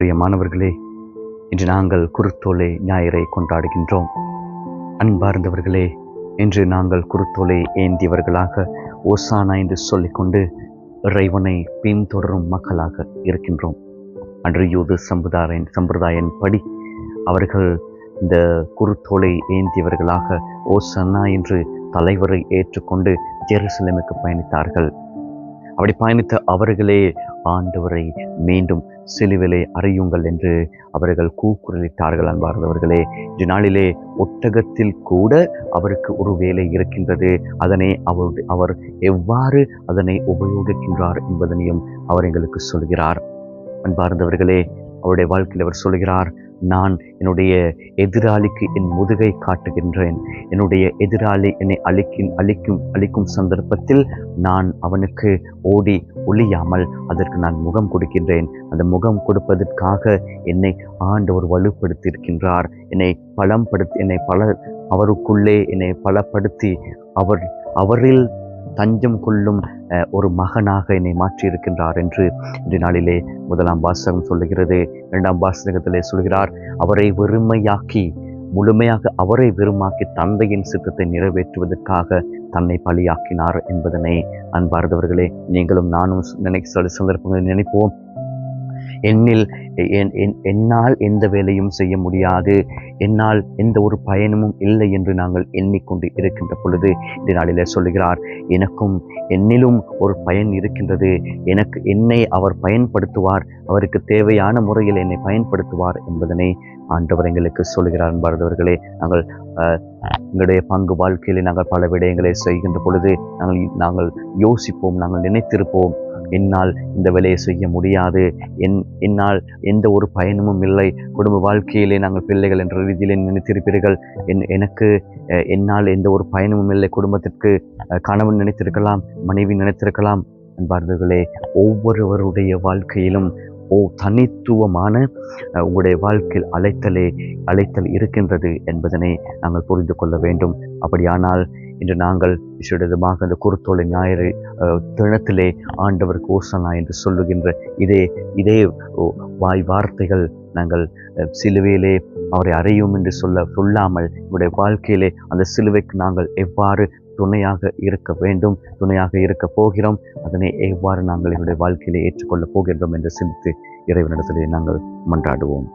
பிரியமானவர்களே, இன்று நாங்கள் குருத்தோலை ஞாயிறை கொண்டாடுகின்றோம். அன்பார்ந்தவர்களே, இன்று நாங்கள் குருத்தோலை ஏந்தியவர்களாக ஓசானா என்று சொல்லிக்கொண்டு இறைவனை பின்தொடரும் மக்களாக இருக்கின்றோம். அன்று யூத சம்பிரதாயின் படி அவர்கள் இந்த குருத்தோலை ஏந்தியவர்களாக ஓசானா என்று தலைவரை ஏற்றுக்கொண்டு ஜெருசலேமுக்கு பயணித்தார்கள். அப்படி பயணித்த அவர்களே ஆண்டவரை மீண்டும் சிலுவிலே அறையுங்கள் என்று அவர்கள் கூக்குரலிட்டார்கள். அன்பார்ந்தவர்களே, இன்று நாளிலே ஒட்டகத்தில் கூட அவருக்கு ஒரு வேலை இருக்கின்றது. அதனை அவர் எவ்வாறு அதனை உபயோகிக்கின்றார் என்பதனையும் அவர் எங்களுக்கு சொல்கிறார். அன்பார்ந்தவர்களே, அவருடைய வாழ்க்கையில் அவர் சொல்கிறார், நான் என்னுடைய எதிராளிக்கு என் முதுகை காட்டுகின்றேன். என்னுடைய எதிராளி என்னை அழிக்கும் சந்தர்ப்பத்தில் நான் அவனுக்கு ஓடி ஒளியாமல் அதற்கு நான் முகம் கொடுக்கின்றேன். அந்த முகம் கொடுப்பதற்காக என்னை ஆண்டவர் வலுப்படுத்தியிருக்கின்றார். என்னை அவருக்குள்ளே என்னை பலப்படுத்தி அவரில் தஞ்சம் கொள்ளும் ஒரு மகனாக என்னை மாற்றியிருக்கின்றார் என்று இன்று நாளிலே 1ஆம் வாசகம் சொல்லுகிறது. 2ஆம் வாசகத்திலே சொல்கிறார், அவரை முழுமையாக அவரை வெறுமாக்கி தந்தையின் சித்தத்தை நிறைவேற்றுவதற்காக தன்னை பலியாக்கினார் என்பதனை அன்பார்ந்தவர்களே, நீங்களும் நானும் சில சந்தர்ப்பங்களில் நினைப்போம், என்னால் எந்த வேலையும் செய்ய முடியாது, என்னால் எந்த ஒரு பயணமும் இல்லை என்று நாங்கள் எண்ணிக்கொண்டு இருக்கின்ற பொழுது இந்த நாளிலே சொல்லுகிறார், என்னிலும் ஒரு பயன் இருக்கின்றது. என்னை அவர் பயன்படுத்துவார், அவருக்கு தேவையான முறையில் என்னை பயன்படுத்துவார் என்பதனை ஆண்டவர் எங்களுக்கு சொல்லுகிறார். அன்பார்ந்தவர்களே, நாங்கள் எங்களுடைய பங்கு வாழ்க்கையிலே நாங்கள் பல விடயங்களை செய்கின்ற பொழுது நாங்கள் யோசிப்போம், நாங்கள் நினைத்திருப்போம், என்னால் இந்த வேலையை செய்ய முடியாது, என்னால் எந்த ஒரு பயணமும் இல்லை. குடும்ப வாழ்க்கையிலே நாங்கள் பிள்ளைகள் என்ற ரீதியிலே நினைத்திருப்பீர்கள், என்னால் எந்த ஒரு பயணமும் இல்லை. குடும்பத்திற்கு கணவன் நினைத்திருக்கலாம், மனைவி நினைத்திருக்கலாம். அன்பார்ந்தவர்களே, ஒவ்வொருவருடைய வாழ்க்கையிலும் தனித்துவமான உங்களுடைய வாழ்க்கையில் அழைத்தல் இருக்கின்றது என்பதனை நாங்கள் புரிந்து கொள்ள வேண்டும். அப்படியானால் இன்று நாங்கள் விசேடமாக இந்த குருத்தோலை ஞாயிறு தினத்திலே ஆண்டவருக்கு ஓசானா என்று சொல்லுகின்ற இதே வார்த்தைகள் நாங்கள் சிலுவையிலே அவரை அறையும் என்று சொல்லாமல் உங்களுடைய வாழ்க்கையிலே அந்த சிலுவைக்கு நாங்கள் எவ்வாறு துணையாக இருக்க வேண்டும், துணையாக இருக்க போகிறோம், அதனை எவ்வாறு நாங்கள் எங்களுடைய வாழ்க்கையிலே ஏற்றுக்கொள்ளப் போகின்றோம் என்று சிந்தித்து இறைவனிடத்திலே நாங்கள் மன்றாடுவோம்.